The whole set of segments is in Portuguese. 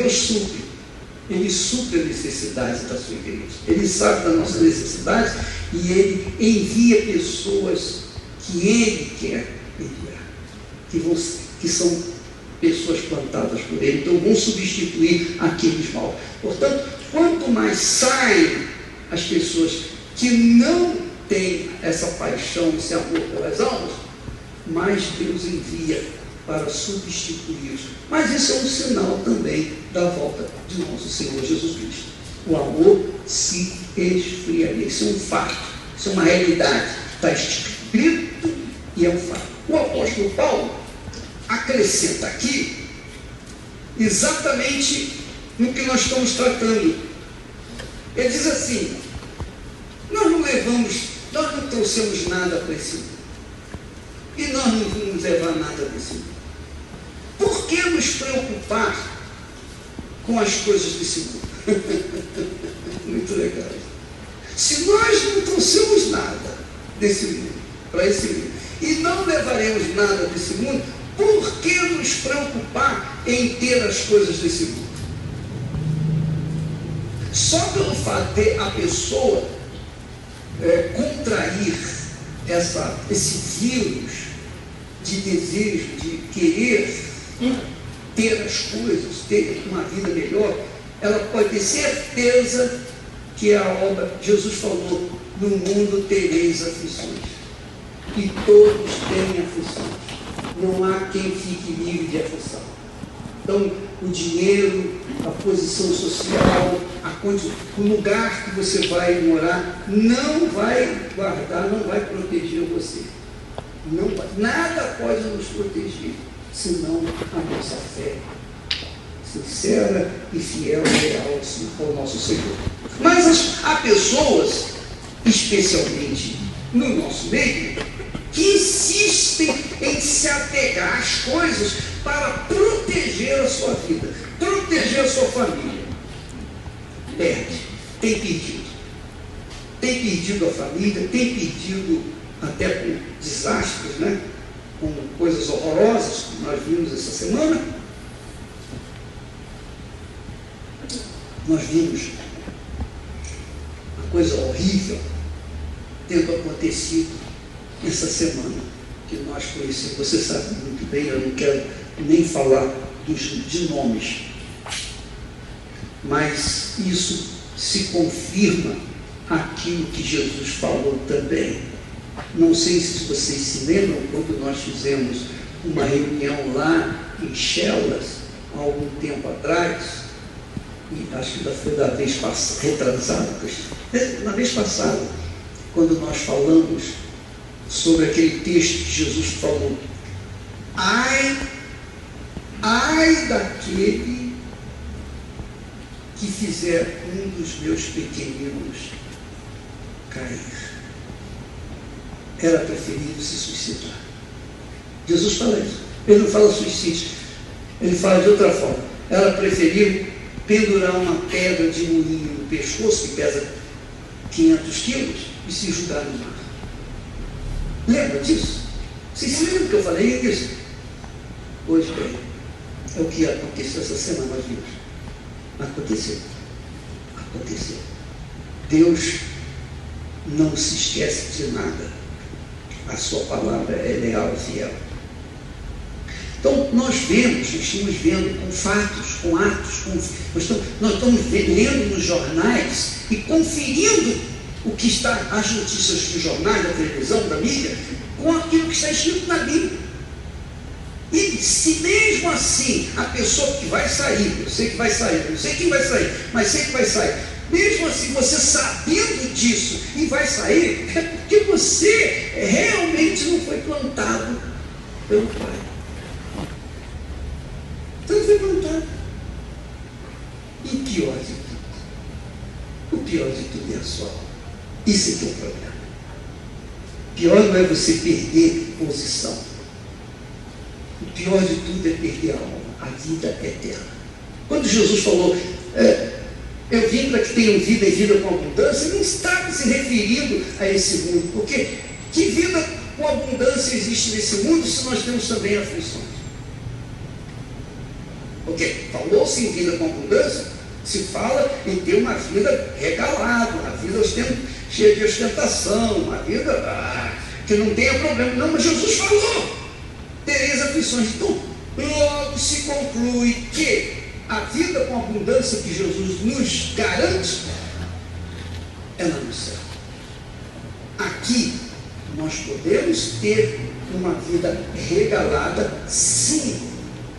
Deus supre. Ele supre a necessidade da sua igreja. Ele sabe da nossa necessidade e Ele envia pessoas que Ele quer enviar, que são pessoas plantadas por Ele, então vão substituir aqueles maus. Portanto, quanto mais saem as pessoas que não têm essa paixão, esse amor pelas almas, mais Deus envia para substituí-los. Mas isso é um sinal também da volta de nosso Senhor Jesus Cristo. O amor se esfriaria. Isso é um fato, isso é uma realidade. Está escrito e é um fato. O apóstolo Paulo acrescenta aqui exatamente no que nós estamos tratando. Ele diz assim: nós não trouxemos nada para esse mundo. E nós não vamos levar nada desse mundo. Por que nos preocupar com as coisas desse mundo? Muito legal. Se nós não trouxemos nada desse mundo, para esse mundo, e não levaremos nada desse mundo, por que nos preocupar em ter as coisas desse mundo? Só pelo fato de a pessoa contrair esse vírus de desejo, de querer ter as coisas, ter uma vida melhor, ela pode ter certeza que a obra, Jesus falou, no mundo tereis aflições. E todos têm aflições. Não há quem fique livre de aflição. Então, o dinheiro, a posição social, o lugar que você vai morar, não vai guardar, não vai proteger você. Não vai, nada pode nos proteger, senão a nossa fé sincera e fiel e leal ao nosso Senhor. Mas há pessoas, especialmente no nosso meio, que insistem em se apegar às coisas para proteger a sua vida, proteger a sua família. Tem perdido a família, tem perdido até com desastres, né? Com coisas horrorosas, que nós vimos essa semana. Nós vimos uma coisa horrível tendo acontecido essa semana, que nós conhecemos. Você sabe muito bem, eu não quero nem falar de nomes, mas isso se confirma aquilo que Jesus falou também. Não sei se vocês se lembram, quando nós fizemos uma reunião lá em Chelas, há algum tempo atrás, e acho que foi da vez passada, retrasada, na vez passada, quando nós falamos sobre aquele texto que Jesus falou: ai daquele que fizer um dos meus pequeninos cair. Era preferível se suicidar. Jesus fala isso. Ele não fala suicídio, ele fala de outra forma. Era preferível pendurar uma pedra de moinho no pescoço, que pesa 500 quilos, e se jogar no mar. Lembra disso? Vocês se lembram que eu falei disso? Pois bem, é o que aconteceu essa semana, nós vimos. Aconteceu. Deus não se esquece de nada. A sua palavra é leal e fiel. Então, nós estamos vendo com fatos, com atos, nós estamos lendo nos jornais e conferindo o que está, as notícias dos jornais, da televisão, da mídia, com aquilo que está escrito na Bíblia. E se mesmo assim a pessoa que vai sair, eu sei que vai sair, não sei quem vai sair, mas sei que vai sair, mesmo assim você sabendo disso e vai sair, é porque você realmente não foi plantado pelo Pai. Então não foi plantado. E o pior de tudo é a sua alma. Isso é que é o problema. Pior não é você perder posição. O pior de tudo é perder a alma, a vida eterna. Quando Jesus falou, eu vim para que tenham vida e vida com abundância, ele não estava se referindo a esse mundo, porque que vida com abundância existe nesse mundo se nós temos também aflições? Porque falou-se em vida com abundância, se fala em ter uma vida regalada, uma vida cheia de ostentação, uma vida que não tenha problema. Não, mas Jesus falou, tereis aflições. Então, logo se conclui que a vida com abundância que Jesus nos garante é lá no céu. Aqui nós podemos ter uma vida regalada, sim,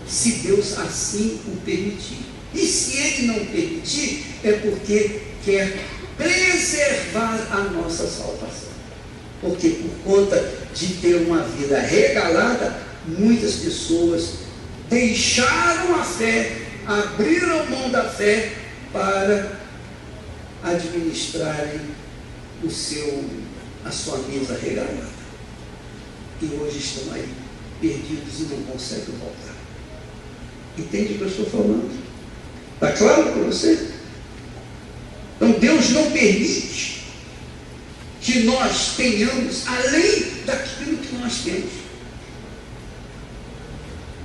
se Deus assim o permitir. E se Ele não permitir, é porque quer preservar a nossa salvação. Porque por conta de ter uma vida regalada, muitas pessoas deixaram a fé, abriram mão da fé para administrarem a sua mesa regalada. E hoje estão aí, perdidos e não conseguem voltar. Entende o que eu estou falando? Está claro para você? Então Deus não permite que nós tenhamos além daquilo que nós temos.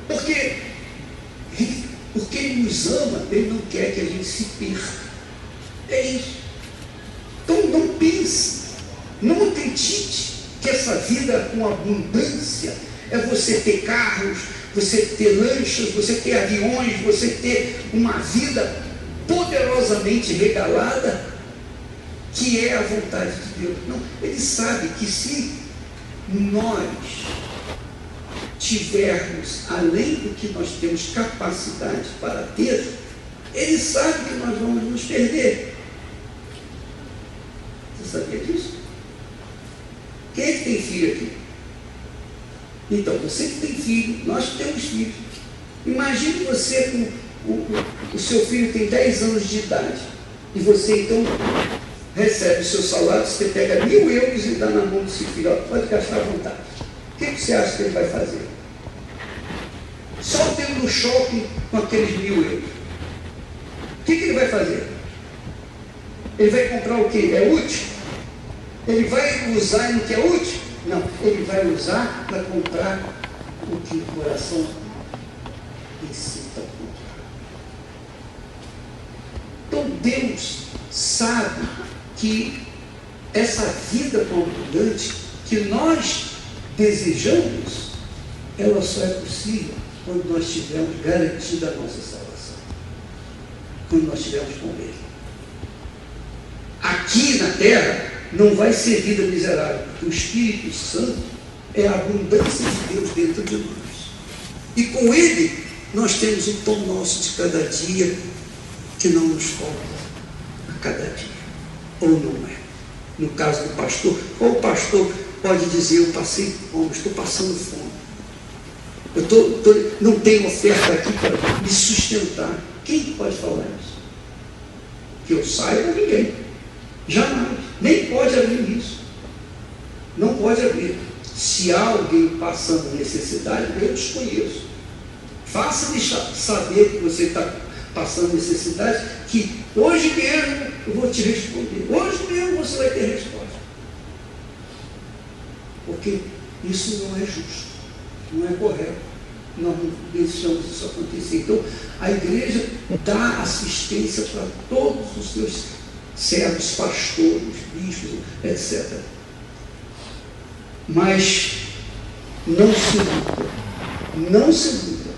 Porque Ele nos ama, Ele não quer que a gente se perca. É isso. Então não pense, não acredite que essa vida com abundância é você ter carros, você ter lanchas, você ter aviões, você ter uma vida poderosamente regalada, que é a vontade de Deus. Não, Ele sabe que se nós tivermos além do que nós temos capacidade para ter, Ele sabe que nós vamos nos perder. Você sabia disso? Quem é que tem filho aqui? Então, você que tem filho, nós que temos filhos. Imagine você com o seu filho tem 10 anos de idade, e você então recebe o seu salário, você pega 1.000 euros e dá na mão do seu filho, ó, pode gastar à vontade. O que você acha que ele vai fazer? Só tendo no shopping com aqueles 1.000 euros. O que ele vai fazer? Ele vai comprar o quê? É útil? Ele vai usar no que é útil? Não, ele vai usar para comprar o que o coração incita a comprar. Então Deus sabe que essa vida abundante que nós desejamos, ela só é possível quando nós tivermos garantida a nossa salvação. Quando nós estivermos com Ele. Aqui na terra não vai ser vida miserável, porque o Espírito Santo é a abundância de Deus dentro de nós. E com Ele, nós temos o pão nosso de cada dia, que não nos falta a cada dia. Ou não é? No caso do pastor, ou o pastor pode dizer, eu passei fome, estou passando fome. Não tenho oferta aqui para me sustentar. Quem pode falar isso? Que eu saiba, ninguém. Jamais. Nem pode abrir isso. Não pode abrir. Se há alguém passando necessidade, eu desconheço. Faça-me saber que você está passando necessidade, que hoje mesmo eu vou te responder. Hoje mesmo você vai ter resposta. Porque isso não é justo, não é correto. Nós não deixamos isso acontecer. Então, a igreja dá assistência para todos os seus servos, pastores, bispos, etc. Mas não se iluda,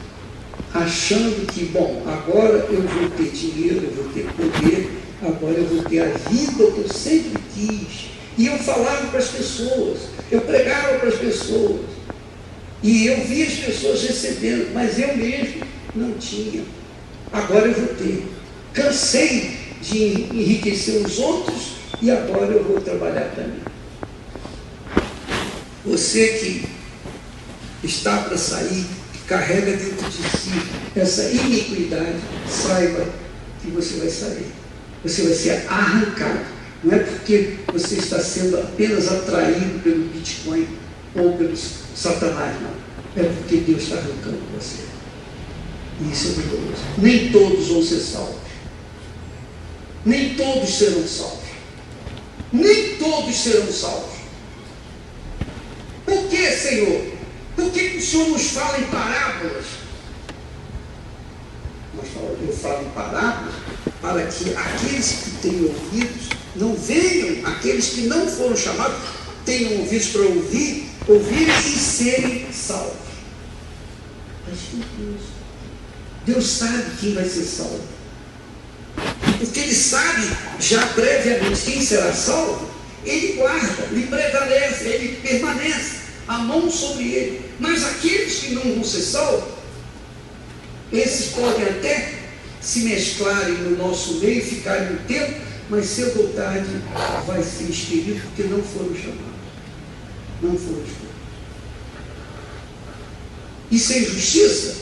achando que, bom, agora eu vou ter dinheiro, eu vou ter poder, agora eu vou ter a vida que eu sempre quis. E eu falava para as pessoas, eu pregava para as pessoas, e eu via as pessoas recebendo, mas eu mesmo não tinha. Agora eu vou ter. Cansei de enriquecer os outros e agora eu vou trabalhar para mim. Você que está para sair, que carrega dentro de si essa iniquidade, saiba que você vai sair. Você vai ser arrancado. Não é porque você está sendo apenas atraído pelo Bitcoin ou pelo Satanás, não. É porque Deus está arrancando você. E isso é doloroso. Nem todos vão ser salvos. Nem todos serão salvos. Nem todos serão salvos. Por que, Senhor? Por que o Senhor nos fala em parábolas? eu falo em parábola, para que aqueles que têm ouvidos não venham, aqueles que não foram chamados, tenham ouvidos para ouvir e serem salvos. Deus sabe quem vai ser salvo, porque Ele sabe já previamente quem será salvo. Ele guarda, Ele prevalece, Ele permanece, a mão sobre ele. Mas aqueles que não vão ser salvos, esses podem até se mesclarem no nosso meio, ficarem um tempo, mas cedo ou tarde vai ser expelido, porque não foram chamados, não foram escolhidos. Isso é injustiça?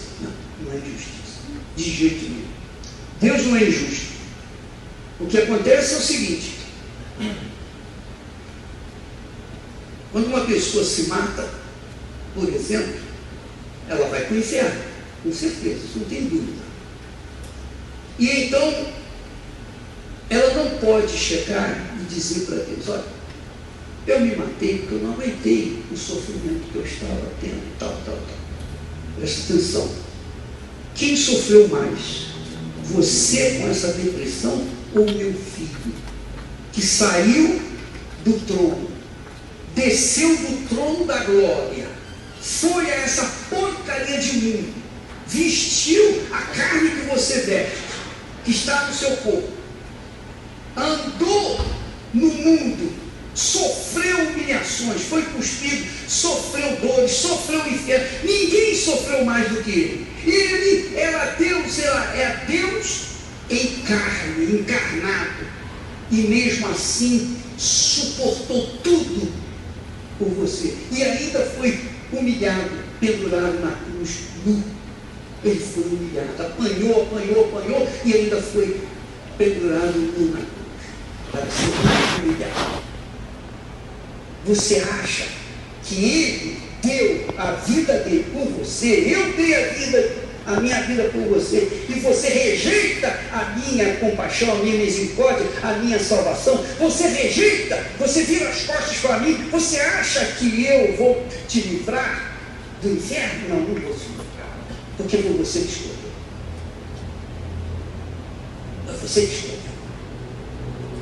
Não é injustiça, de jeito nenhum. Deus não é injusto. O que acontece é o seguinte: quando uma pessoa se mata, por exemplo, ela vai para o inferno, com certeza, isso não tem dúvida. E então, ela não pode chegar e dizer para Deus: olha, eu me matei porque eu não aguentei o sofrimento que eu estava tendo, tal. Presta atenção. Quem sofreu mais? Você com essa depressão ou meu filho? Que saiu do trono, desceu do trono da glória, foi a essa porcaria de mundo, vestiu a carne que você veste, que está no seu corpo, andou no mundo, sofreu humilhações, foi cuspido, sofreu dores, sofreu inferno. Ninguém sofreu mais do que ele. Ele era Deus, é Deus em carne, encarnado, e mesmo assim suportou tudo por você, e ainda foi humilhado, pendurado na cruz nu. Ele foi humilhado, apanhou, e ainda foi pendurado nu na cruz, para ser humilhado. Você acha que ele deu a vida dele por você? Eu dei a minha vida por você, e você rejeita a minha compaixão, a minha misericórdia, a minha salvação? Você rejeita, você vira as costas para mim? Você acha que eu vou te livrar do inferno? Não vou te livrar, porque foi você que escolheu. Você que escolheu.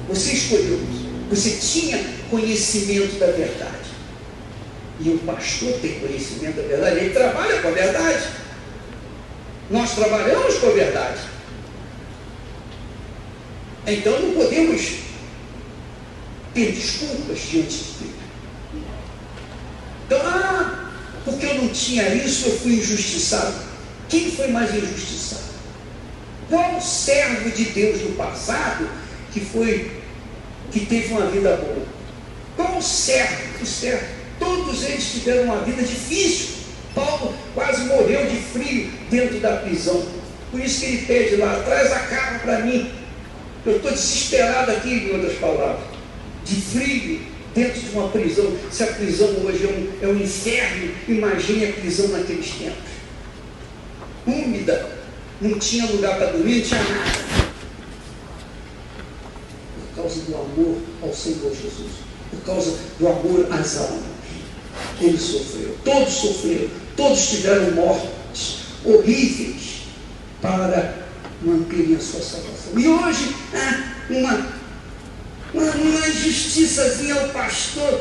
Você escolheu isso. Você tinha conhecimento da verdade. E o pastor tem conhecimento da verdade, ele trabalha com a verdade. Nós trabalhamos com a verdade. Então não podemos ter desculpas diante de Deus. Então, porque eu não tinha isso, eu fui injustiçado. Quem foi mais injustiçado? Qual servo de Deus no passado que teve uma vida boa? Qual servo? Todos eles tiveram uma vida difícil. Paulo quase morreu de frio dentro da prisão. Por isso que ele pede lá: traz a capa para mim. Eu estou desesperado aqui, em outras palavras, de frio dentro de uma prisão. Se a prisão hoje é um inferno, imagine a prisão naqueles tempos. Úmida, não tinha lugar para dormir, não tinha nada. Por causa do amor ao Senhor Jesus, por causa do amor às almas, ele sofreu. Todos sofreram, todos tiveram mortes horríveis para manterem a sua salvação. E hoje, uma injustiçazinha, o pastor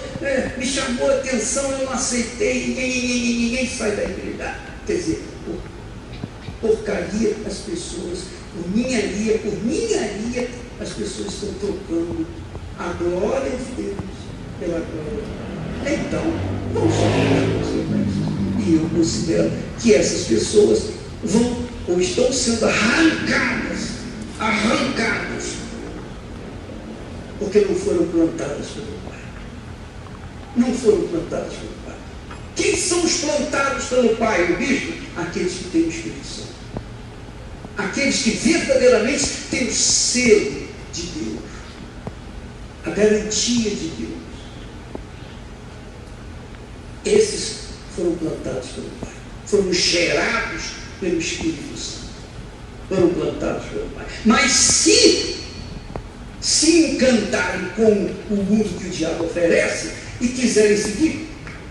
me chamou a atenção, eu não aceitei, ninguém sai da igreja. Quer dizer, porcaria, as pessoas, por ninharia, as pessoas estão trocando a glória de Deus pela glória de Deus. Então, vamos sofrer consequências. E eu considero que essas pessoas vão ou estão sendo arrancadas, porque não foram plantadas pelo Pai. Não foram plantadas pelo Pai. Quem são os plantados pelo Pai, o bispo? Aqueles que têm o Espírito Santo. Aqueles que verdadeiramente têm o selo de Deus, a garantia de Deus. Esses foram plantados pelo Pai, foram gerados pelo Espírito Santo, foram plantados pelo Pai. Mas se encantarem com o mundo que o diabo oferece e quiserem seguir,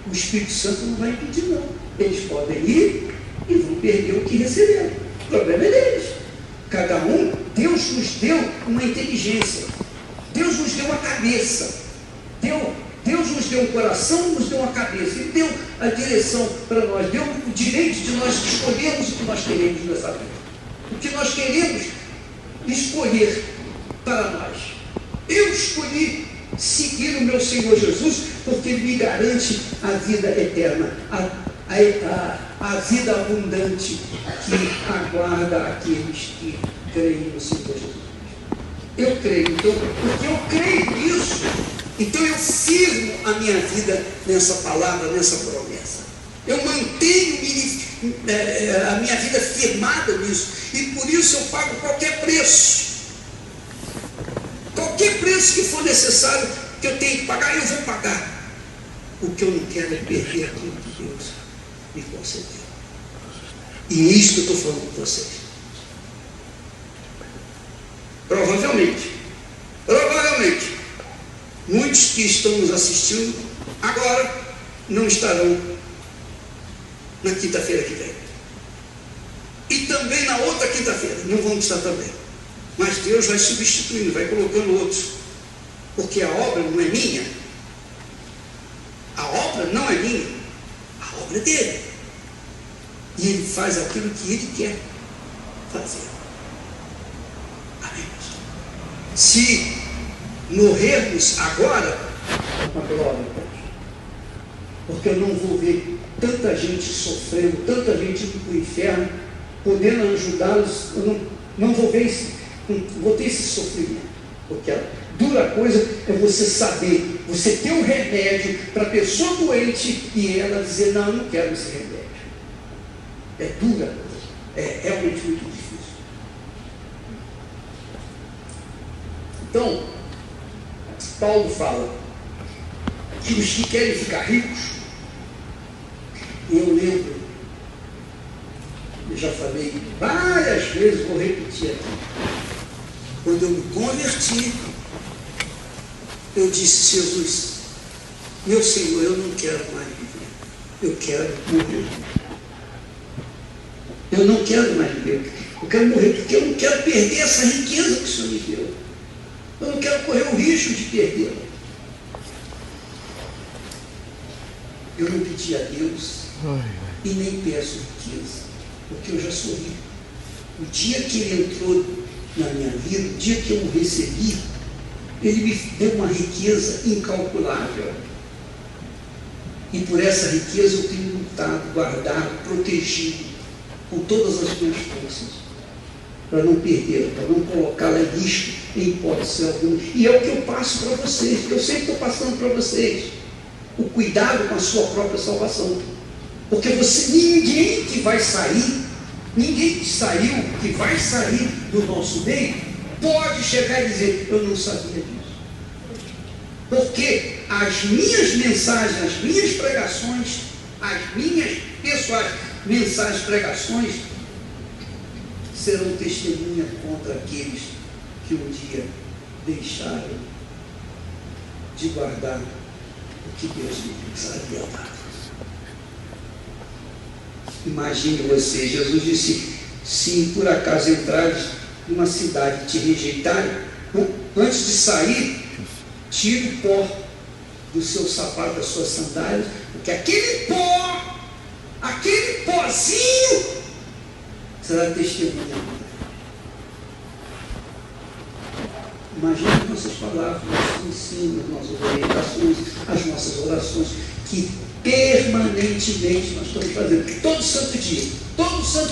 o Espírito Santo não vai impedir, não. Eles podem ir e vão perder o que receberam. O problema é deles. Cada um, Deus nos deu uma inteligência, Deus nos deu uma cabeça, Deus nos deu um coração, nos deu uma cabeça, Ele deu a direção para nós, deu o direito de nós escolhermos o que nós queremos nessa vida, o que nós queremos escolher para nós. Eu escolhi seguir o meu Senhor Jesus, porque Ele me garante a vida eterna, a vida abundante que aguarda aqueles que creem no Senhor Jesus. Eu creio, então, porque eu creio nisso, então eu firmo a minha vida nessa palavra, nessa promessa. Eu mantenho a minha vida firmada nisso, e por isso eu pago qualquer preço. Qualquer preço que for necessário, que eu tenho que pagar, eu vou pagar. O que eu não quero é perder aquilo que Deus me concedeu. E é isso que eu estou falando com vocês. Provavelmente, muitos que estão nos assistindo agora não estarão na quinta-feira que vem. E também na outra quinta-feira, não vão estar também. Mas Deus vai substituindo, vai colocando outros. Porque a obra não é minha. A obra não é minha. A obra é dele. E Ele faz aquilo que Ele quer fazer. Amém. Se morrermos agora, uma glória, porque eu não vou ver tanta gente sofrendo, tanta gente indo para o inferno, podendo ajudá-los, eu não vou ver isso, vou ter esse sofrimento, porque a dura coisa é você saber, você ter um remédio para a pessoa doente e ela dizer, não, eu não quero esse remédio. É dura, é realmente muito difícil. Então, Paulo fala que os que querem ficar ricos, eu lembro, eu já falei várias vezes, vou repetir aqui, quando eu me converti, eu disse, Jesus, meu Senhor, eu não quero mais viver, eu quero morrer. Eu não quero mais viver, eu quero morrer, porque eu não quero perder essa riqueza que o Senhor me deu. Eu não quero correr o risco de perdê-la. Eu não pedi a Deus e nem peço riqueza, porque eu já sou rico. O dia que Ele entrou na minha vida, o dia que eu o recebi, Ele me deu uma riqueza incalculável. E por essa riqueza eu tenho lutado, guardado, protegido, com todas as minhas forças, para não perdê-la, para não colocá-la em risco em hipótese alguma. E é o que eu passo para vocês, que eu sempre estou passando para vocês. O cuidado com a sua própria salvação. Porque ninguém que vai sair, ninguém que saiu, que vai sair do nosso meio, pode chegar e dizer, eu não sabia disso. Porque as minhas mensagens, as minhas pregações, as minhas pessoais mensagens, pregações, serão testemunha contra aqueles que um dia deixaram de guardar o que Deus lhes havia dado. Imagine você, Jesus disse, se por acaso entrares numa cidade e te rejeitarem, antes de sair, tire o pó do seu sapato, das suas sandálias, porque aquele pozinho será testemunha. Imagine nossas palavras, nossos ensinos, nossas orientações, as nossas orações, que permanentemente nós estamos fazendo, todo santo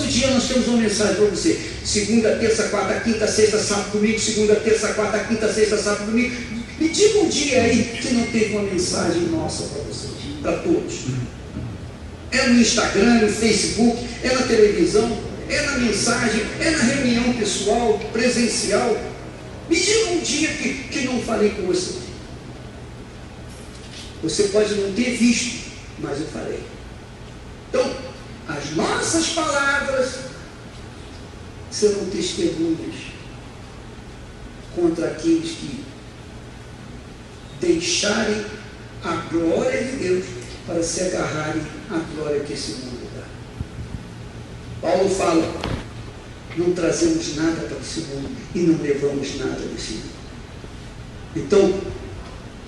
dia nós temos uma mensagem para você, segunda, terça, quarta, quinta, sexta, sábado, domingo, segunda, terça, quarta, quinta, sexta, sábado, domingo. Me diga um dia aí que não teve uma mensagem nossa para vocês, para todos. É no Instagram, no Facebook, é na televisão, é na mensagem, é na reunião pessoal, presencial. Me diga um dia que não falei com você. Você pode não ter visto, mas eu falei. Então, as nossas palavras serão testemunhas contra aqueles que deixarem a glória de Deus para se agarrarem à glória que esse mundo dá. Paulo fala, não trazemos nada para esse mundo e não levamos nada desse mundo. Então,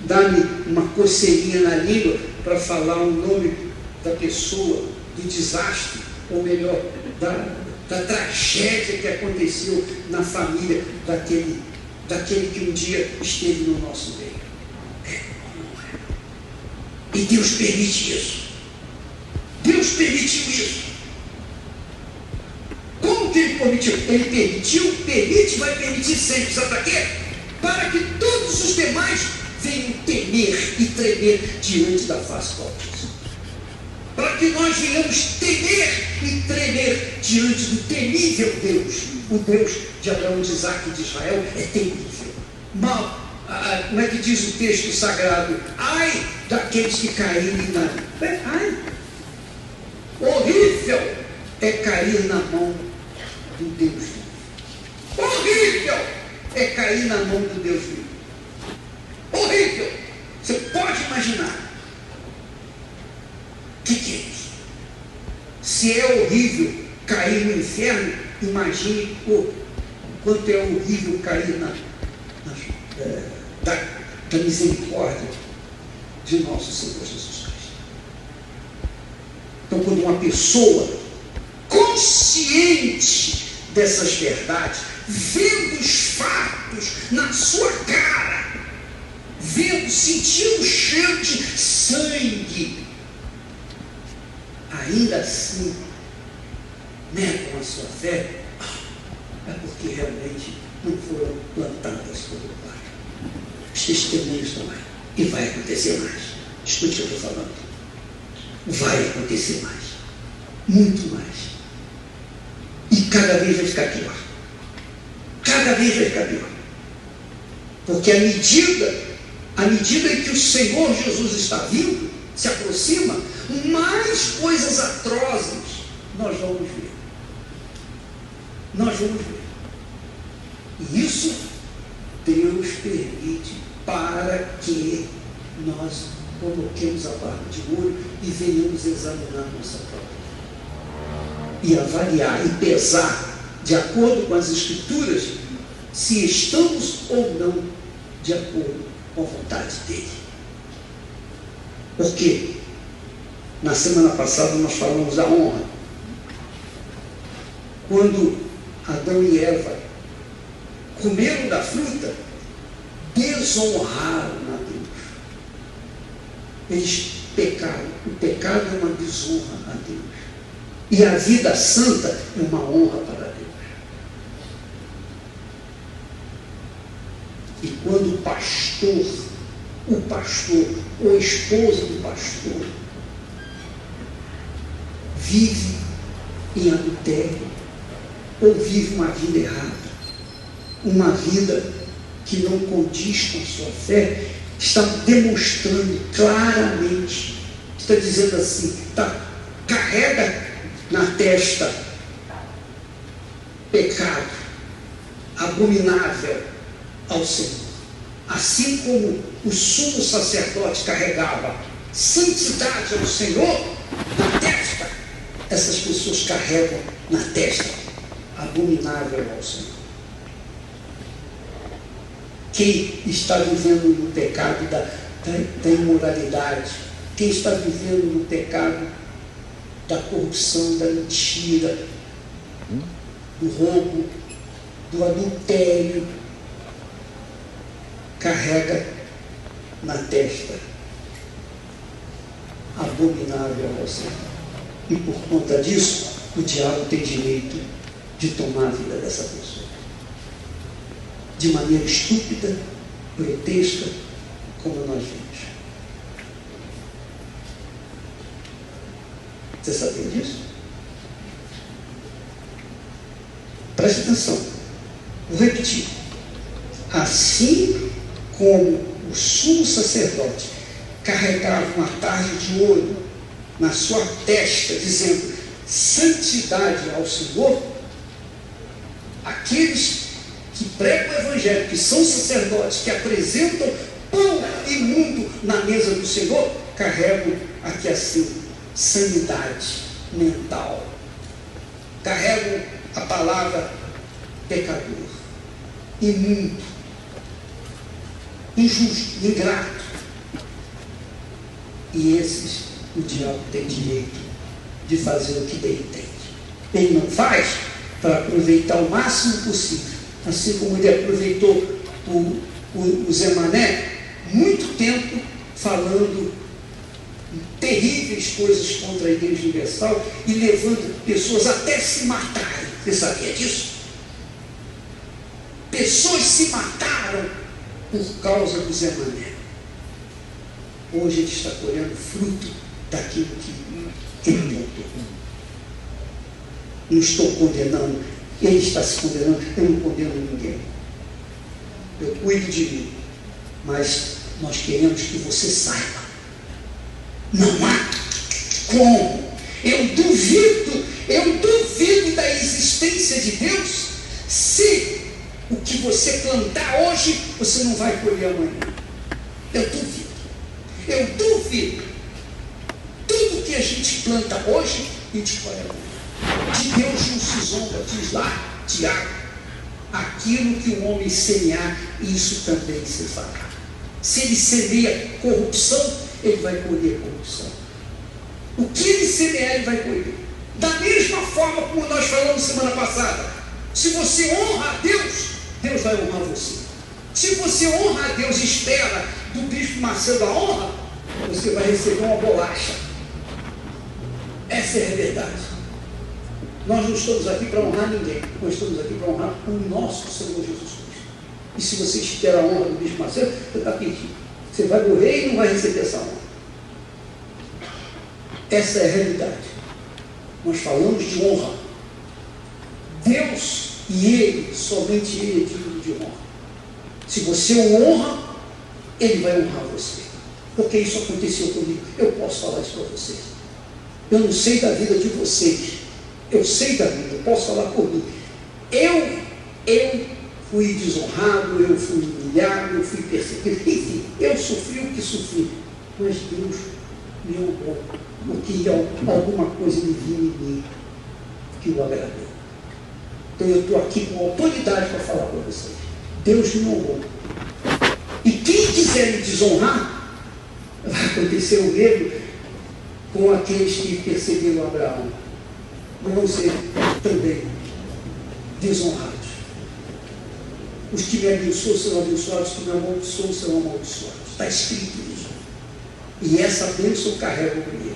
dá-me uma coceirinha na língua para falar o nome da pessoa, do desastre, ou melhor, da tragédia que aconteceu na família daquele que um dia esteve no nosso meio. E Deus permite isso. Deus permitiu isso. Como que Ele permitiu? Ele permitiu, permite, vai permitir sempre. Sabe para quê? Para que todos os demais venham temer e tremer diante da face do Altíssimo. Para que nós venhamos temer e tremer diante do temível Deus. O Deus de Abraão, de Isaac e de Israel é temível. Mal, como é que diz o texto sagrado? Ai daqueles que caírem na... Ai! Horrível é cair na mão do Deus vivo. Horrível é cair na mão do Deus vivo. Horrível. Você pode imaginar. O que é isso? Se é horrível cair no inferno, imagine o quanto é horrível cair da misericórdia de nosso Senhor Jesus Cristo. Então, quando uma pessoa consciente dessas verdades, vendo os fatos na sua cara, sentindo o cheiro de sangue, ainda assim negam a sua fé, é porque realmente não foram plantadas pelo Pai. Os testemunhos estão aí. E vai acontecer mais. Escute o que eu estou falando. Vai acontecer mais. Muito mais. E cada vez vai ficar pior. Cada vez vai ficar pior. Porque à medida em que o Senhor Jesus está vindo, se aproxima, mais coisas atrozes nós vamos ver. Nós vamos ver. E isso Deus permite para que nós coloquemos a barba de ouro e venhamos examinar nossa própria vida. E avaliar e pesar, de acordo com as Escrituras, se estamos ou não de acordo com a vontade dele. Porque na semana passada nós falamos da honra. Quando Adão e Eva comeram da fruta, desonraram a Deus. Eles pecaram. O pecado é uma desonra a Deus. E a vida santa é uma honra para Deus. E quando o pastor, ou a esposa do pastor, vive em adultério, ou vive uma vida errada, uma vida que não condiz com a sua fé, está demonstrando claramente, está dizendo assim, carrega na testa pecado abominável ao Senhor. Assim como o sumo sacerdote carregava santidade ao Senhor na testa, essas pessoas carregam na testa abominável ao Senhor. Quem está vivendo no pecado da imoralidade, quem está vivendo no pecado da corrupção, da mentira, do roubo, do adultério, carrega na testa abominável ao Senhor. E por conta disso, o diabo tem direito de tomar a vida dessa pessoa. De maneira estúpida, grotesca, como nós vimos. Você sabia disso? Preste atenção. Vou repetir. Assim como o sumo sacerdote carregava uma tarja de ouro na sua testa, dizendo santidade ao Senhor, aqueles que pregam o Evangelho, que são sacerdotes, que apresentam pão imundo na mesa do Senhor, carregam aqui assim, sanidade mental. Carregam a palavra pecador, imundo, injusto, ingrato. E esses o diabo tem direito de fazer o que bem entende. Ele não faz para aproveitar o máximo possível, assim como ele aproveitou o Zé Mané, muito tempo falando terríveis coisas contra a Igreja Universal e levando pessoas até se matarem. Você sabia disso? Pessoas se mataram por causa do Zé Mané. Hoje ele está colhendo fruto daquilo que ele plantou. Não estou condenando, ele está se condenando, eu não condeno ninguém. Eu cuido de mim, mas nós queremos que você saiba. Não há como. Eu duvido da existência de Deus se o que você plantar hoje, você não vai colher amanhã. Eu duvido. Tudo que a gente planta hoje, a gente colhe amanhã. De Deus não se zomba, diz lá Tiago. Aquilo que o homem semear, isso também se fará. Se ele semeia corrupção, ele vai colher corrupção. O que ele semear, ele vai colher. Da mesma forma como nós falamos semana passada, se você honra a Deus, Deus vai honrar você. Se você honra a Deus e espera do bispo Marcelo a honra, você vai receber uma bolacha. Essa é a verdade. Nós não estamos aqui para honrar ninguém, nós estamos aqui para honrar o nosso Senhor Jesus Cristo. E se você espera a honra do bispo Marcelo, você está pedindo. Você vai morrer e não vai receber essa honra. Essa é a realidade. Nós falamos de honra. Deus e Ele, somente Ele é digno de honra. Se você o honra, Ele vai honrar você. Porque isso aconteceu comigo. Eu posso falar isso para vocês. Eu não sei da vida de vocês. Eu sei da vida, eu posso falar por mim. Eu fui desonrado, eu fui humilhado, eu fui perseguido. Enfim, eu sofri o que sofri. Mas Deus me honrou. Porque alguma coisa me viu em mim que o agradou. Então eu estou aqui com autoridade para falar para vocês. Deus me honrou. E quem quiser me desonrar, vai acontecer o mesmo com aqueles que perseguiram Abraão. Vão ser também desonrados. Os que me abençoam serão abençoados, os que me amaldiçoam serão amaldiçoados. Está escrito isso. E essa bênção carrega comigo.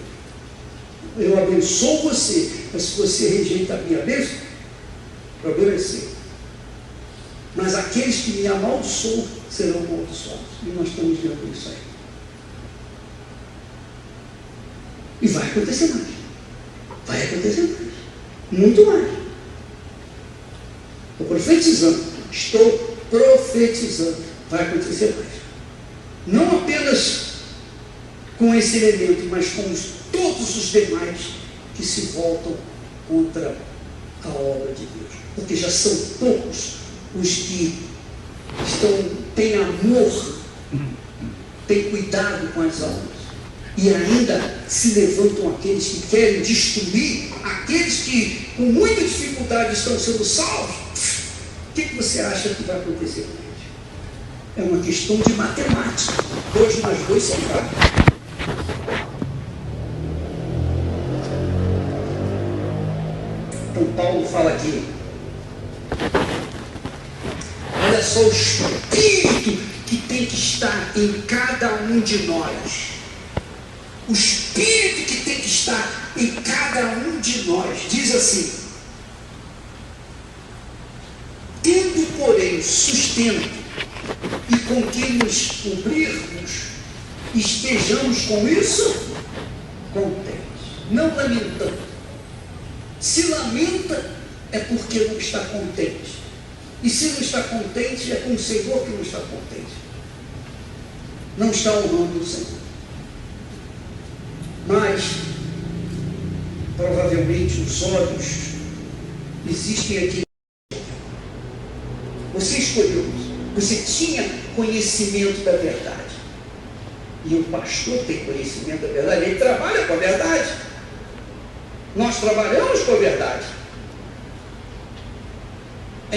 Eu abençoo você, mas se você rejeita a minha bênção, o problema é seu. Mas aqueles que me amaldiçoam serão amaldiçoados. E nós estamos vendo isso aí. E vai acontecer mais. Vai acontecer mais. Muito mais. Estou profetizando. Vai acontecer mais. Não apenas com esse elemento, mas com todos os demais que se voltam contra a obra de Deus. Porque já são poucos os que têm amor, têm cuidado com as almas. E ainda se levantam aqueles que querem destruir aqueles que com muita dificuldade estão sendo salvos. O que você acha que vai acontecer com eles? É uma questão de matemática. 2 mais 2 são 4. Então Paulo fala aqui. Olha só o espírito que tem que estar em cada um de nós. O espírito que tem que estar em cada um de nós. Diz assim: tendo, porém, sustento e com que nos cobrirmos, estejamos com isso contentes, não lamentando. Se lamenta é porque não está contente. E se não está contente, é com o Senhor que não está contente. Não está honrando o Senhor. Mas, provavelmente, os olhos existem aqui. Você escolheu isso. Você tinha conhecimento da verdade. E o pastor tem conhecimento da verdade. Ele trabalha com a verdade. Nós trabalhamos com a verdade.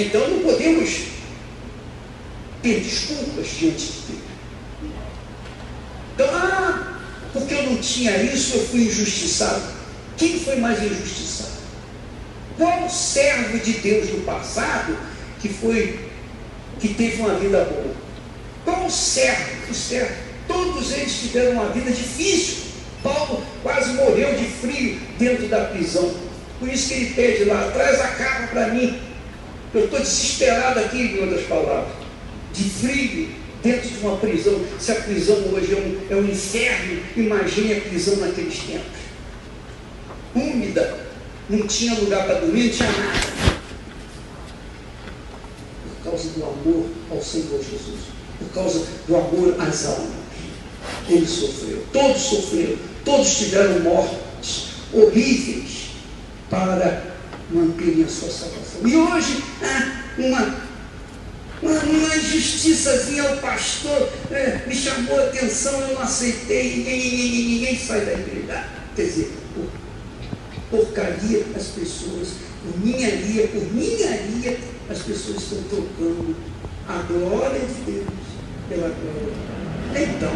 Então não podemos ter desculpas diante de Deus. Então, porque eu não tinha isso, eu fui injustiçado. Quem foi mais injustiçado? Qual servo de Deus no passado que teve uma vida boa? Qual servo? O servo? Todos eles tiveram uma vida difícil. Paulo quase morreu de frio dentro da prisão. Por isso que ele pede lá, traz a capa para mim. Eu estou desesperado aqui, em outras palavras, de frio dentro de uma prisão. Se a prisão hoje é um inferno, imagine a prisão naqueles tempos. Úmida, não tinha lugar para dormir, não tinha nada. Por causa do amor ao Senhor Jesus, por causa do amor às almas. Ele sofreu, todos sofreram, todos tiveram mortes horríveis para manterem a sua salvação. E hoje, uma injustiçazinha, o pastor me chamou a atenção, eu não aceitei, ninguém sai da igreja. Quer dizer, porcaria, as pessoas, por ninharia, as pessoas estão trocando a glória de Deus pela glória. Então,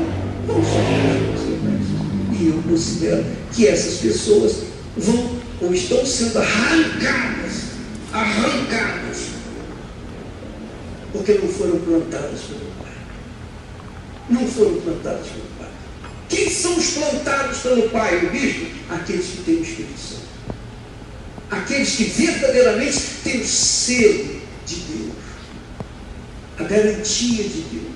vamos sofrer as consequências. E eu considero que essas pessoas vão ou estão sendo arrancadas, porque não foram plantadas pelo Pai. Não foram plantadas pelo Pai. Quem são os plantados pelo Pai, o bispo? Aqueles que têm o Espírito Santo. Aqueles que verdadeiramente têm o selo de Deus, a garantia de Deus.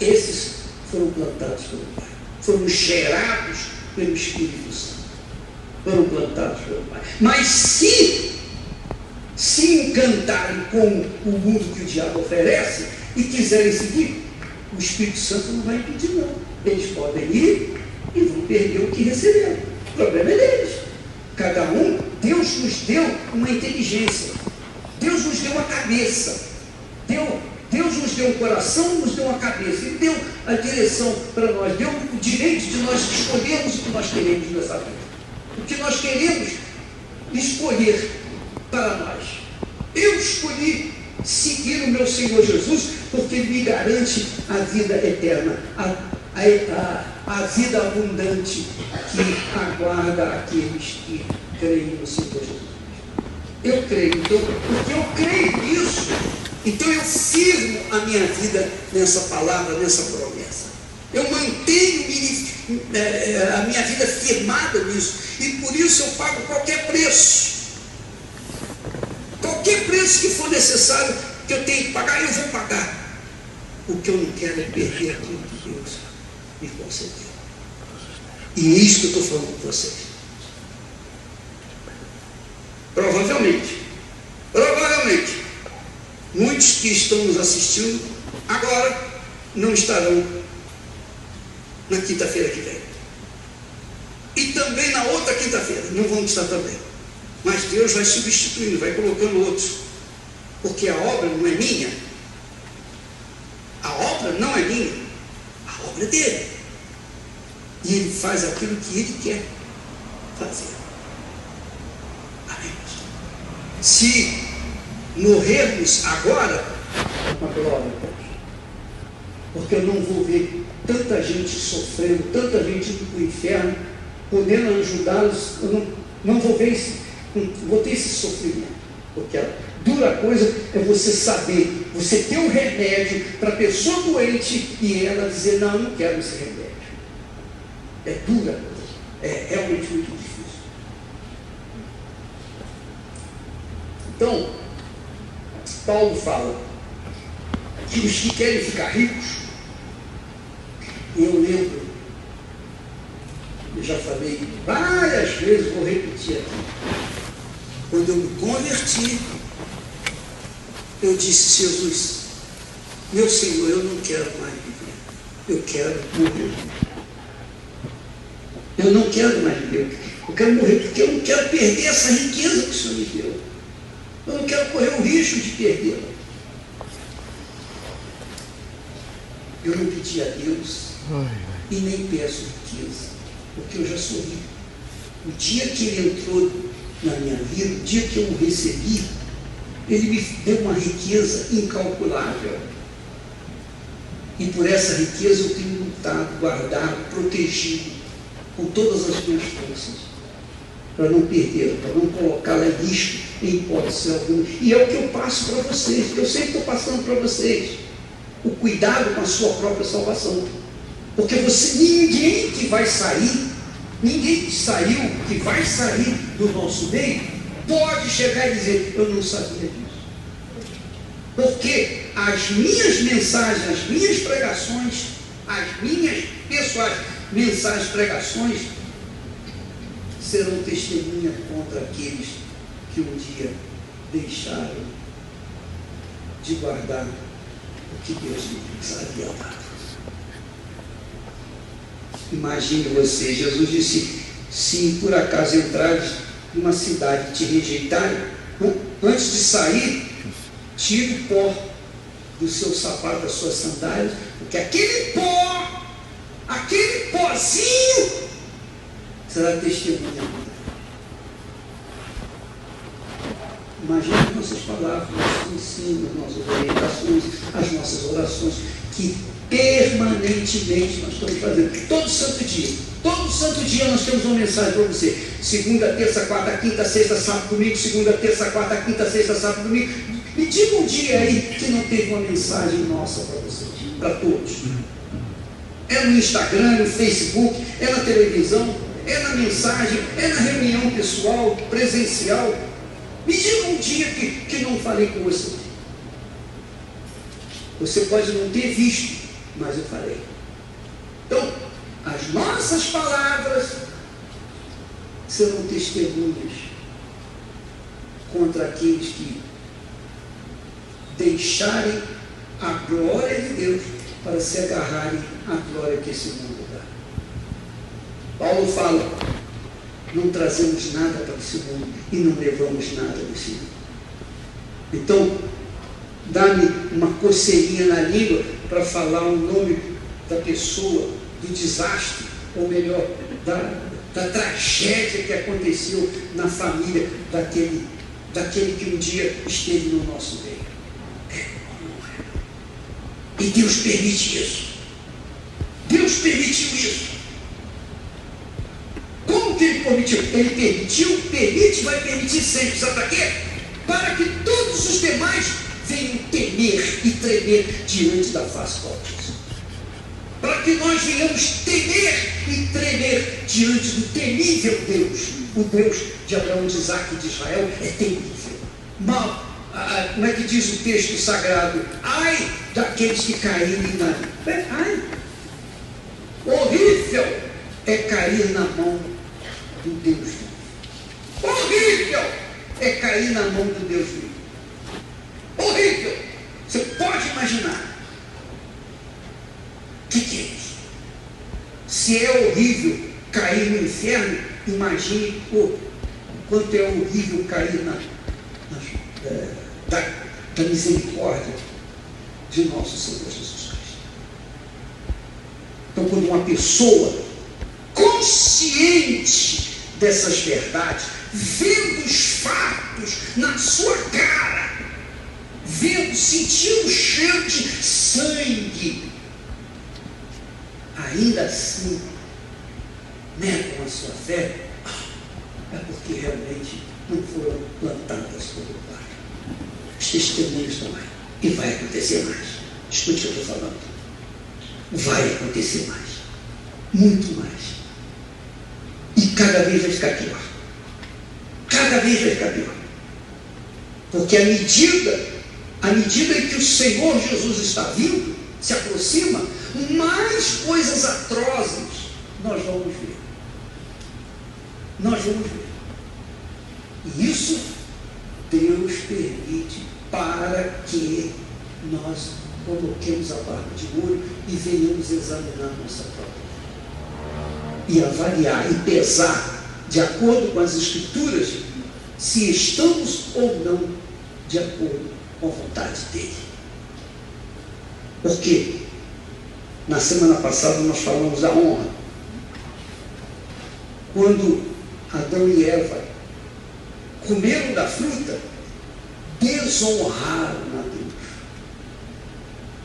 Esses foram plantados pelo Pai, foram gerados pelo Espírito Santo, foram plantados pelo Pai. Mas se encantarem com o mundo que o diabo oferece e quiserem seguir, o Espírito Santo não vai impedir, não. Eles podem ir e vão perder o que receberam. O problema é deles. Cada um, Deus nos deu uma inteligência, Deus nos deu uma cabeça, Deus nos deu um coração, nos deu uma cabeça, Ele deu a direção para nós, deu o direito de nós escolhermos o que nós queremos nessa vida, o que nós queremos escolher para nós. Eu escolhi seguir o meu Senhor Jesus, porque Ele me garante a vida eterna, a vida abundante que aguarda aqueles que creem no Senhor Jesus. Eu creio, então, porque eu creio nisso, então eu firmo a minha vida nessa palavra, nessa promessa. Eu mantenho a minha vida firmada nisso, e por isso eu pago qualquer preço. Qualquer preço que for necessário, que eu tenho que pagar, eu vou pagar. O que eu não quero é perder aquilo que Deus me concedeu. E é isso que eu estou falando com vocês. Provavelmente, muitos que estão nos assistindo agora não estarão na quinta-feira que vem. E também na outra quinta-feira não vão estar também. Mas Deus vai substituindo, vai colocando outros. Porque a obra não é minha. A obra não é minha. A obra é dele. E ele faz aquilo que ele quer fazer. Amém. Se morrermos agora, uma glória a Deus. Porque eu não vou ver tanta gente sofrendo, tanta gente indo para o inferno, podendo ajudá-los. Eu não vou ver isso, não vou ter esse sofrimento. Porque a dura coisa é você saber, você ter um remédio para a pessoa doente e ela dizer, não, eu não quero esse remédio. É dura, é realmente muito difícil. Então, Paulo fala que os que querem ficar ricos, eu lembro, eu já falei várias vezes, vou repetir aqui, quando eu me converti, eu disse, Jesus, meu Senhor, eu não quero mais viver, eu quero morrer. Eu não quero mais viver, eu quero morrer, porque eu não quero perder essa riqueza que o Senhor me deu. Eu não quero correr o risco de perdê-la. Eu não pedi a Deus e nem peço riqueza, porque eu já sou rico. O dia que Ele entrou na minha vida, o dia que eu o recebi, ele me deu uma riqueza incalculável. E por essa riqueza eu tenho lutado, guardado, protegido com todas as minhas forças, para não perdê-la, para não colocá-la em risco em hipótese alguma. E é o que eu passo para vocês, eu sempre estou passando para vocês, o cuidado com a sua própria salvação. Porque ninguém que vai sair, ninguém que saiu, que vai sair do nosso meio, pode chegar e dizer, eu não sabia disso. Porque as minhas mensagens, as minhas pregações, as minhas pessoais mensagens, pregações, serão testemunha contra aqueles que um dia deixaram de guardar o que Deus lhes havia dado. Imagine você, Jesus disse, se por acaso entrares numa cidade e te rejeitarem, antes de sair, tire o pó do seu sapato, das suas sandálias, porque aquele pozinho será testemunha. Imagine as nossas palavras, nossos ensinos, nossas orientações, as nossas orações, que permanentemente nós estamos fazendo, todo santo dia nós temos uma mensagem para você, segunda, terça, quarta, quinta, sexta, sábado, domingo, segunda, terça, quarta, quinta, sexta, sábado, domingo. Me diga um dia aí que não teve uma mensagem nossa para vocês, para todos. É no Instagram, no Facebook, é na televisão, é na mensagem, é na reunião pessoal, presencial. Me diga um dia que não falei com você. Você pode não ter visto, mas eu falei. Então, as nossas palavras serão testemunhas contra aqueles que deixarem a glória de Deus para se agarrarem à glória que esse mundo dá. Paulo fala, não trazemos nada para esse mundo e não levamos nada desse mundo. Então, dá-me uma coceirinha na língua para falar o nome da pessoa, do desastre, ou melhor, da tragédia que aconteceu na família daquele que um dia esteve no nosso meio. E Deus permite isso. Deus permitiu isso. Como que Ele permitiu? Ele permitiu, permite, vai permitir sempre. Sabe para quê? Para que todos os demais venham temer e tremer diante da face do Altíssimo. Para que nós venhamos temer e tremer diante do temível Deus. O Deus de Abraão, de Isaac e de Israel é temível. Mal. Como é que diz o texto sagrado? Ai daqueles que caírem na... Ai! Horrível é cair na mão do Deus vivo. Horrível é cair na mão do Deus vivo. Horrível! Você pode imaginar. O que é isso? Se é horrível cair no inferno, imagine o quanto é horrível cair da misericórdia de nosso Senhor Jesus Cristo. Então, quando uma pessoa consciente dessas verdades, vendo os fatos na sua cara, sentindo o cheiro de sangue, ainda assim negam a sua fé, é porque realmente não foram plantadas por o Pai. Os testemunhos estão aí. E vai acontecer mais. Escute o que eu estou falando. Vai acontecer mais. Muito mais. E cada vez vai ficar pior. Cada vez vai ficar pior. Porque à medida em que o Senhor Jesus está vindo, se aproxima, mais coisas atrozes nós vamos ver. Nós vamos ver. E isso Deus permite para que nós coloquemos a barba de molho e venhamos examinar nossa própria vida. E avaliar e pesar, de acordo com as Escrituras, se estamos ou não de acordo com a vontade dele. Porque na semana passada nós falamos da honra. Quando Adão e Eva comeram da fruta, desonraram a Deus.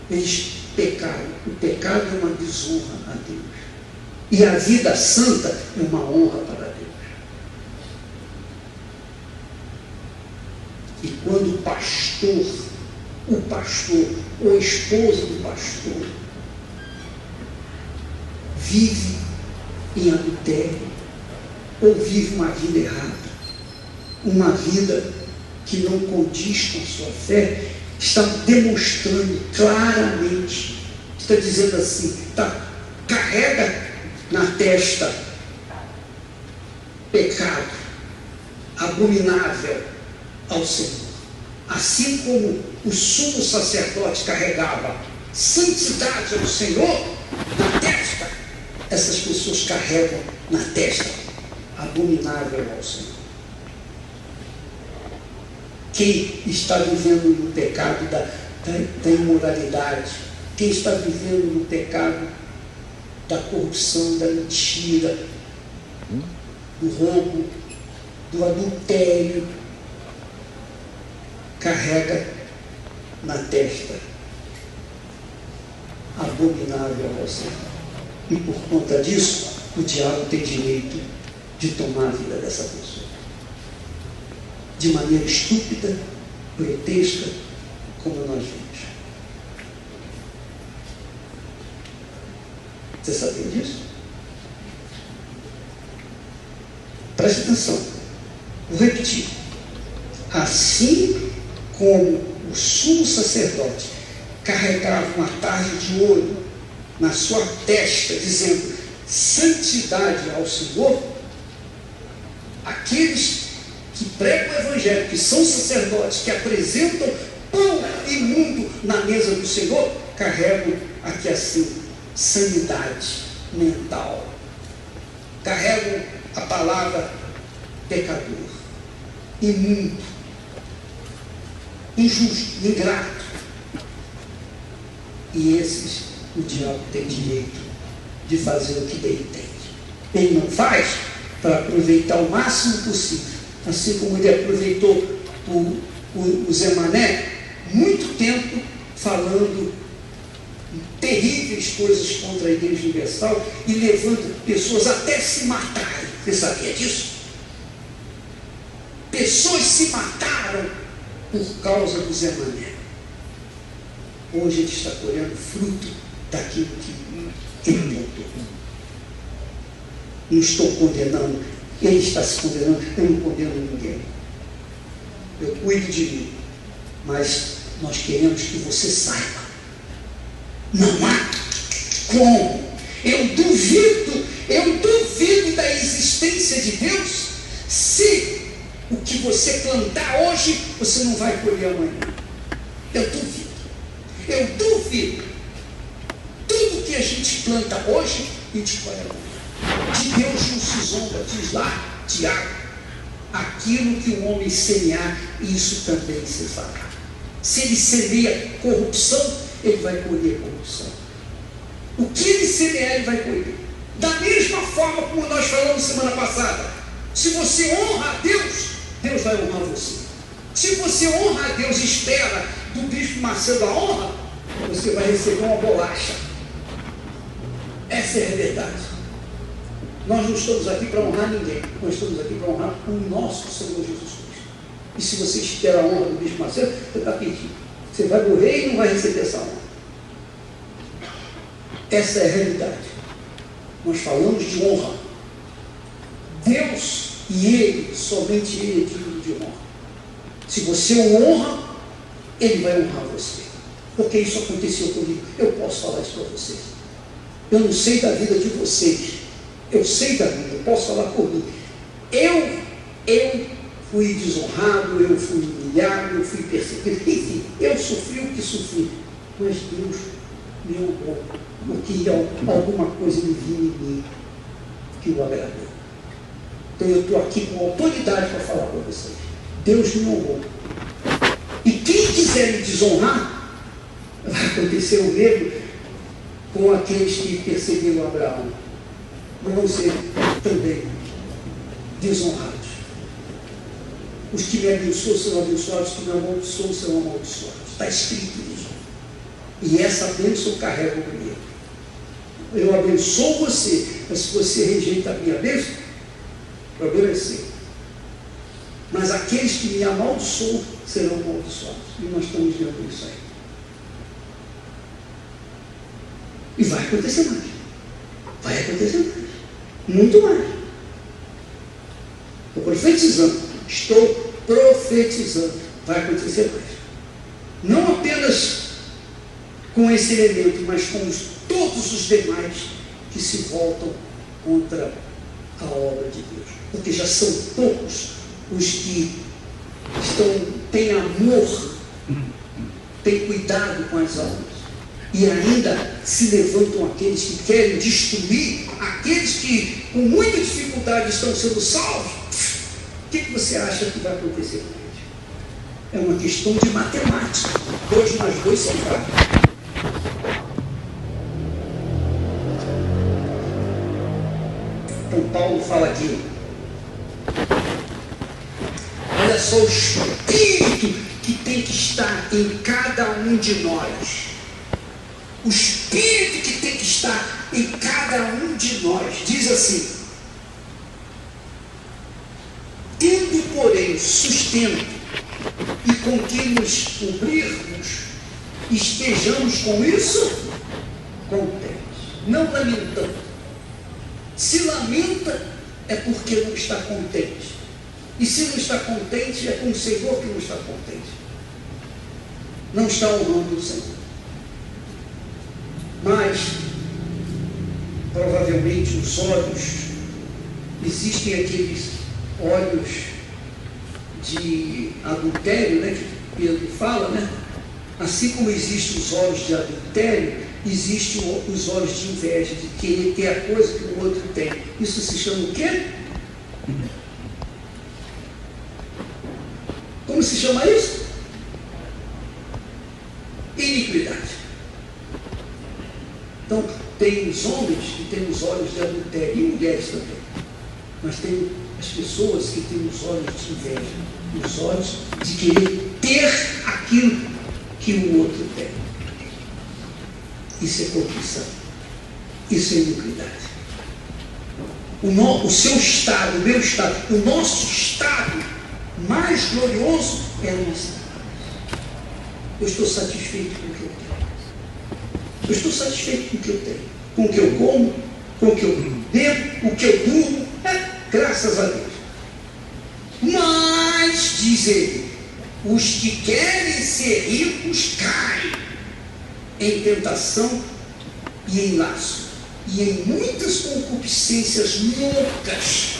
Eles pecaram. O pecado é uma desonra a Deus. E a vida santa é uma honra para Deus. E quando o pastor, ou a esposa do pastor, vive em adultério, ou vive uma vida errada, uma vida que não condiz com a sua fé, está demonstrando claramente, está dizendo assim, carrega na testa pecado abominável ao Senhor. Assim como o sumo sacerdote carregava santidade ao Senhor na testa, essas pessoas carregam na testa abominável ao Senhor. Quem está vivendo no pecado da imoralidade, quem está vivendo no pecado da corrupção, da mentira, do roubo, do adultério, carrega na testa abominável ao Senhor. E por conta disso, o diabo tem direito de tomar a vida dessa pessoa. De maneira estúpida, grotesca, como nós vimos. Você sabia disso? Preste atenção. Vou repetir. Assim como o sumo sacerdote carregava uma tarde de ouro na sua testa, dizendo santidade ao Senhor, aqueles que pregam o Evangelho, que são sacerdotes, que apresentam pão imundo na mesa do Senhor, carregam aqui assim, sanidade mental. Carregam a palavra pecador, imundo, injusto, ingrato. E esses, o diabo tem direito de fazer o que ele entende. Ele não faz para aproveitar o máximo possível. Assim como ele aproveitou o Zé Mané, muito tempo falando terríveis coisas contra a Igreja Universal e levando pessoas até se matarem. Você sabia disso? Pessoas se mataram por causa do Zé Mané. Hoje ele está colhendo fruto daquilo que ele plantou. Não estou condenando, ele está se condenando, eu não condeno ninguém. Eu cuido de mim, mas nós queremos que você saiba. Não há como. Eu duvido da existência de Deus se o que você plantar hoje, você não vai colher amanhã. Eu duvido. Tudo que a gente planta hoje, a gente colhe amanhã. De Deus não se zomba, diz lá Tiago. Aquilo que o homem semear, isso também se fará. Se ele semeia corrupção, ele vai colher corrupção. O que ele semear, ele vai colher. Da mesma forma como nós falamos semana passada, se você honra a Deus, Deus vai honrar você. Se você honra a Deus e espera do bispo Macedo a honra, você vai receber uma bolacha. Essa é a verdade. Nós não estamos aqui para honrar ninguém, nós estamos aqui para honrar o nosso Senhor Jesus Cristo. E se você espera a honra do bispo Macedo, você está pedindo. Você vai morrer e não vai receber essa honra. Essa é a realidade. Nós falamos de honra. Deus e Ele, somente Ele é digno de honra. Se você o honra, Ele vai honrar você. Porque isso aconteceu comigo. Eu posso falar isso para vocês. Eu não sei da vida de vocês. Eu sei da vida, eu posso falar por mim. Eu fui desonrado, eu fui humilhado, eu fui perseguido. Enfim, eu sofri o que sofri. Mas Deus me honrou. Porque alguma coisa me viu em mim que o agradou. Então eu estou aqui com autoridade para falar para vocês. Deus me honrou. E quem quiser me desonrar, vai acontecer o mesmo com aqueles que perseguiram Abraão. Vão ser também desonrados. Os que me abençoam serão abençoados, os que me amaldiçoam serão amaldiçoados. Está escrito isso. E essa bênção eu carrego comigo. Eu abençoo você, mas se você rejeita a minha bênção, o problema é seu. Mas aqueles que me amaldiçoam serão amaldiçoados. E nós estamos vendo isso aí. E vai acontecer mais. Vai acontecer mais. Muito mais. Estou profetizando. Estou profetizando. Vai acontecer mais. Não apenas com esse elemento, mas com todos os demais que se voltam contra a obra de Deus. Porque já são poucos os que têm amor, têm cuidado com as almas. E ainda se levantam aqueles que querem destruir aqueles que com muita dificuldade estão sendo salvos. O que você acha que vai acontecer com eles? É uma questão de matemática. 2 mais 2 são 4. Então Paulo fala aqui. Olha só o espírito que tem que estar em cada um de nós. O espírito que tem que estar em cada um de nós. Diz assim: tendo, porém, sustento e com que nos cobrirmos, estejamos com isso contentes, não lamentando. Se lamenta é porque não está contente. E se não está contente, é com o Senhor que não está contente. Não está honrando o Senhor. Mas, provavelmente, os olhos, existem aqueles olhos de adultério, né, que Pedro fala, né? Assim como existem os olhos de adultério, existem os olhos de inveja, de querer ter a coisa que o outro tem. Isso se chama o quê? Como se chama isso? Iniquidade. Então, tem os homens que têm os olhos de adultério, e mulheres também. Mas tem as pessoas que têm os olhos de inveja, os olhos de querer ter aquilo que o outro tem. Isso é corrupção. Isso é iniquidade. O seu estado, o meu estado, o nosso estado mais glorioso é a nossa paz. Eu estou satisfeito com o que eu tenho. Eu estou satisfeito com o que eu tenho. Com o que eu como, com o que eu bebo, o que eu durmo. Graças a Deus. Mas, diz ele, os que querem ser ricos caem em tentação e em laço, e em muitas concupiscências loucas.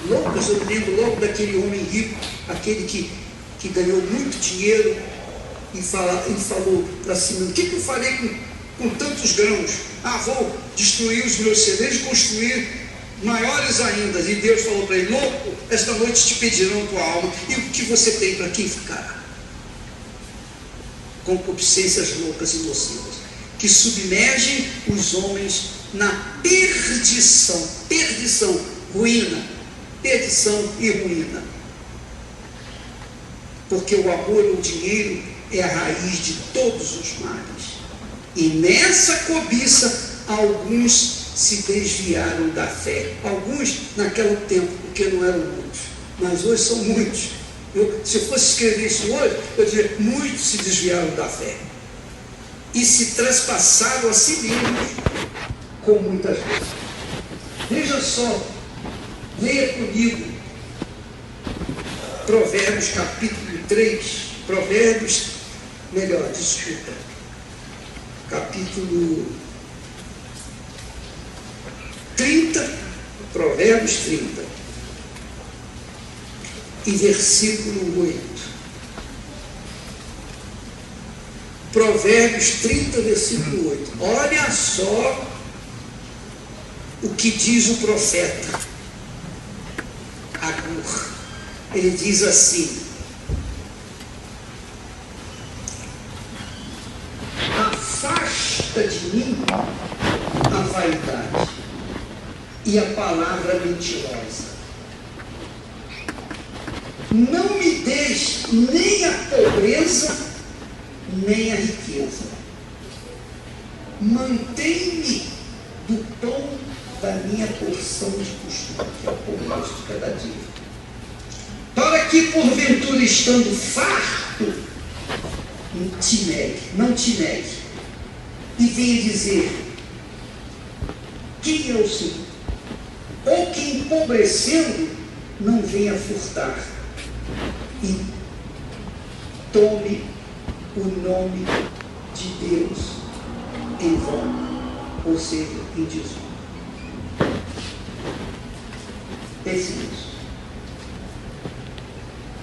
Loucas, eu lembro logo daquele homem rico, aquele que ganhou muito dinheiro e falou para si mesmo: o que eu farei com tantos grãos? Vou destruir os meus celeiros e construir maiores ainda. E Deus falou para ele: louco, esta noite te pedirão tua alma, e o que você tem, para quem ficará? Concupiscências loucas e nocivas, que submergem os homens na perdição, ruína, perdição e ruína. Porque o amor ao dinheiro é a raiz de todos os males. E nessa cobiça, alguns se desviaram da fé. Alguns naquele tempo, porque não eram muitos, mas hoje são muitos. Se eu fosse escrever isso hoje, eu diria: muitos se desviaram da fé e se traspassaram a si mesmos com muitas vezes. Veja só, leia comigo Provérbios capítulo 3, capítulo 30, Provérbios 30, e versículo 8. Provérbios 30, versículo 8. Olha só o que diz o profeta Agur. Ele diz assim: afasta de mim a vaidade e a palavra mentirosa. não me des nem a pobreza, nem a riqueza. Mantém-me do pão da minha porção de costume, que é o pão nosso de cada dia. Para que, porventura, estando farto, não te negue, e venha dizer: quem é o Senhor? Ou que, empobrecendo, não venha furtar, e tome o nome de Deus em vão, ou seja, em desonra. Pense nisso.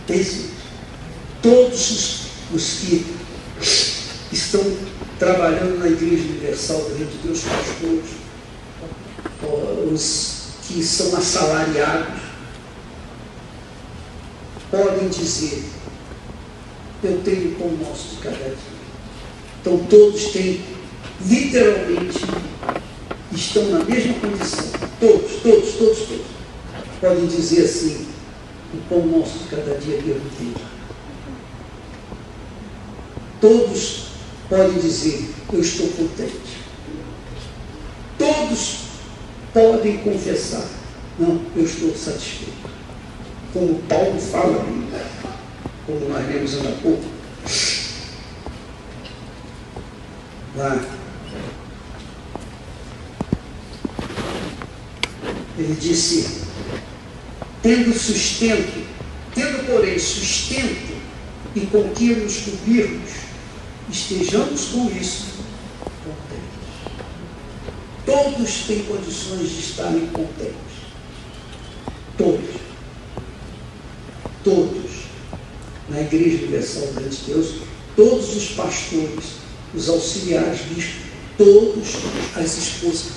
Pense nisso. Todos os que estão trabalhando na Igreja Universal do Reino de Deus, pastores, os que são assalariados, podem dizer: eu tenho o pão nosso de cada dia. Então todos têm, literalmente, estão na mesma condição. Todos podem dizer assim: o pão nosso de cada dia eu tenho. Todos podem dizer: eu estou contente. Todos podem confessar: não, eu estou satisfeito. Como Paulo fala, como nós lemos há pouco, lá, ele disse: tendo porém sustento e com que nos cobrirmos, estejamos com isso contentes. Todos têm condições de estarem contentes. Todos, na Igreja Universal do Reino de Deus, todos os pastores, os auxiliares bispos, todos, as esposas,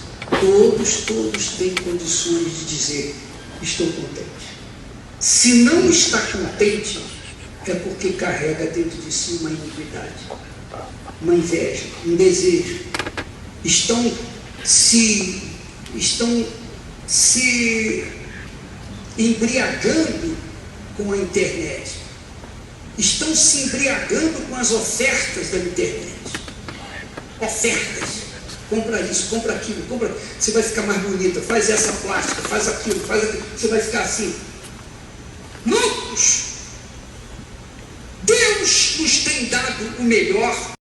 todos têm condições de dizer: estou contente. Se não está contente, é porque carrega dentro de si uma iniquidade, uma inveja, um desejo. Estão se embriagando com a internet. Estão se embriagando com as ofertas da internet. Ofertas. Compra isso, compra aquilo, você vai ficar mais bonita, faz essa plástica, faz aquilo, você vai ficar assim. Loucos! Deus nos tem dado o melhor